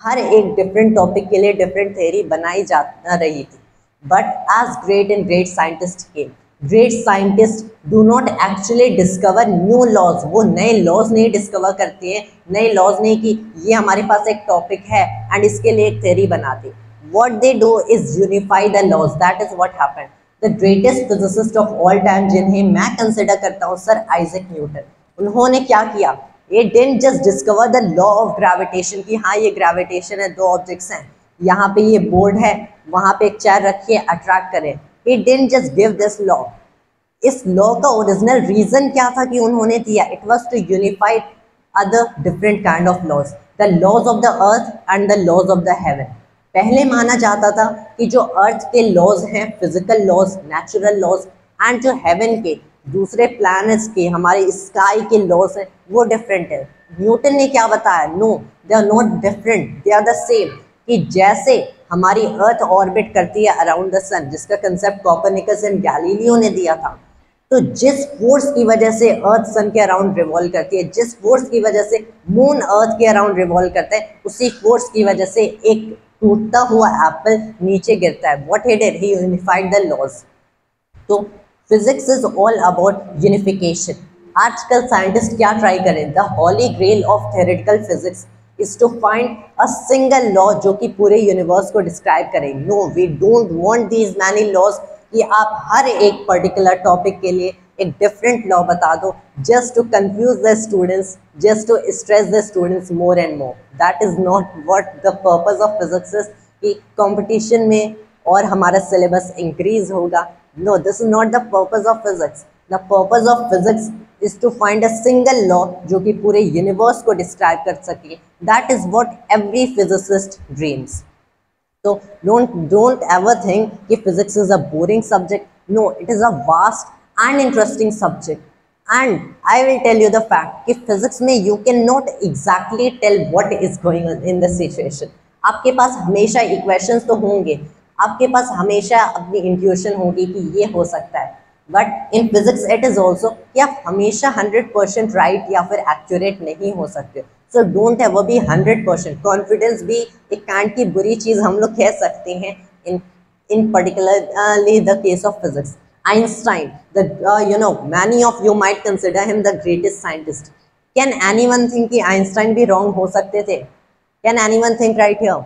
हर एक different topic के लिए डिफरेंट थ्योरी बनाई जा रही थी। But as great and great scientist के great scientist do not actually discover new laws. वो नए लॉज नहीं डिस्कवर करते हैं, नए लॉज नहीं कि ये हमारे पास एक टॉपिक है एंड इसके लिए एक थ्योरी बनाते। what they do is unify the laws. That is what happened. The greatest physicist of all time जिन्हें मैं कंसिडर करता हूँ सर आइजैक न्यूटन, उन्होंने क्या किया? ये didn't just discover the law of gravitation कि हाँ ये ग्रेविटेशन है, दो ऑब्जेक्ट्स हैं, यहाँ पे ये बोर्ड है, वहाँ पे एक चेयर रखिए अट्रैक्ट करें। He didn't just give this law. इस लॉ का ओरिजिनल रीजन क्या था कि उन्होंने दिया? It was to unify other different kind of laws, the laws of the earth and the laws of the heaven. पहले माना जाता था कि जो अर्थ के लॉज हैं, physical laws, natural laws, and जो हेवन के दूसरे प्लैनेट्स के हमारे स्काई के लॉज हैं वो डिफरेंट है। न्यूटन ने क्या बताया? No, they are not different, they are the same. कि जैसे हमारी अर्थ ऑर्बिट करती है अराउंड द सन, जिसका कंसेप्ट कोपरनिकस एंड गैलीलियो ने दिया था, तो जिस फोर्स की वजह से अर्थ सन के अराउंड रिवॉल्व करती है, जिस फोर्स की वजह से मून अर्थ के अराउंड रिवॉल्व करता है, उसी फोर्स की वजह से एक टूटता हुआ एप्पल नीचे गिरता है। What he did? He unified the laws. तो physics is all about unification. आजकल साइंटिस्ट क्या ट्राई करें? The holy grail of theoretical physics is to find a single law जो कि पूरे यूनिवर्स को डिस्क्राइब करे। No, we don't want these many laws कि आप हर एक पर्टिकुलर टॉपिक के लिए एक डिफरेंट लॉ बता दो, just to confuse the students, just to stress the students more and more. That is not what the purpose of physics is कि competition में और हमारा सिलेबस इंक्रीज होगा। No, this is not the purpose of physics. The purpose of physics is to find a single law जो कि पूरे universe को describe कर सके। That is what every physicist dreams. So don't ever think कि physics is a boring subject. No, it is a vast and interesting subject. And I will tell you the fact कि physics में you cannot exactly tell what is going on in the situation. आपके पास हमेशा equations तो होंगे, आपके पास हमेशा अपनी intuition होगी कि ये हो सकता है, but in physics it is also कि आप हमेशा 100% राइट या फिर एक्यूरेट नहीं हो सकते। So don't ever be 100%। Confidence भी एक काइंड की बुरी चीज़ हम लोग कह सकते हैं in particularly the case of physics. Einstein, many of you might consider him the greatest scientist. Can anyone think कि आइंस्टाइन भी रॉन्ग हो सकते थे? Can anyone think right here?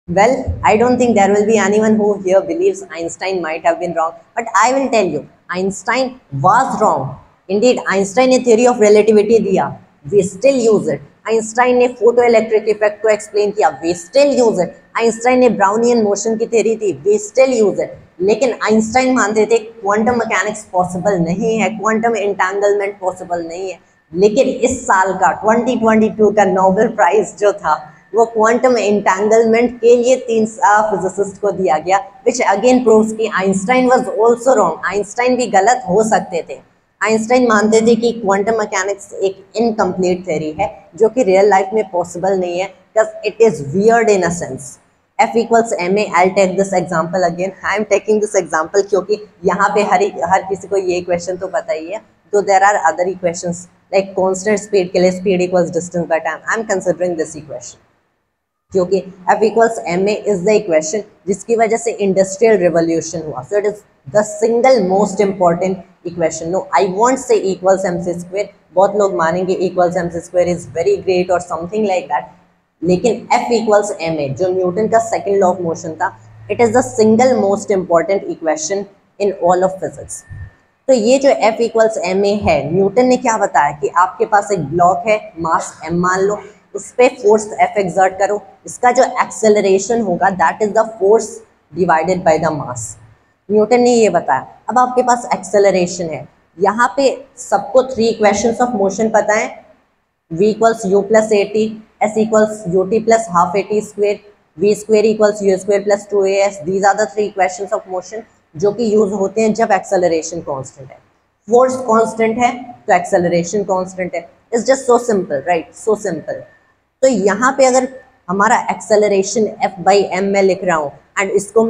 Well, I don't think there will be anyone who here believes Einstein might have been wrong, but I will tell you, Einstein was wrong. Indeed, Einstein ने theory of relativity दिया, we still use it. Einstein ने photoelectric effect को explain किया, we still use it. Einstein ने Brownian motion की theory the, we still use it. लेकिन Einstein मानते थे quantum mechanics possible नहीं है, quantum entanglement possible नहीं है। लेकिन इस साल का 2022 का नोबेल प्राइज जो था वो क्वांटम एंटेंगलमेंट के लिए 3 फिजिसिस्ट को दिया गया, विच अगेन प्रूव्स कि Einstein was also wrong. Einstein भी गलत हो सकते थे। आइंस्टाइन मानते थे कि क्वांटम मैकेनिक्स एक इनकम्प्लीट थ्योरी है जो कि रियल लाइफ में पॉसिबल नहीं है, because it is weird in a sense. F equals ma, I'll take this example again. I'm taking this example क्योंकि यहाँ पे हर किसी को ये क्वेश्चन तो पता ही है। तो there are other equations like constant speed के लिए speed equals distance by time. I'm considering this equation क्योंकि F equals ma is the equation जिसकी वजह से इंडस्ट्रियल रिवोल्यूशन हुआ। So it is the single most important equation. No, I won't say equals mc square. बहुत लोग मानेंगे equals mc square is very great or something like that. लेकिन F equals ma जो Newton का second law of motion था, it is the single most important equation in all of physics. तो ये जो F equals ma है, Newton ने क्या बताया कि आपके पास एक ब्लॉक है, मास m मान लो, उस पर फोर्स F एक्सर्ट करो, इसका जो एक्सेलरेशन होगा that is the force divided by the mass. Newton ने ये बताया। अब आपके पास एक्सेलरेशन है, यहाँ पे सबको 3 इक्वेशंस ऑफ मोशन पता है, v equals u plus at, s equals ut plus half at square, v square equals u square plus 2as. These are the 3 equations of motion जो कि यूज होते हैं जब एक्सेलरेशन कांस्टेंट है। Force constant है तो एक्सेलरेशन कांस्टेंट है। It's just so simple, right? So simple. तो यहाँ पे अगर हमारा एक्सेलरेशन f by m मैं लिख रहा हूँ एंड इसको मैं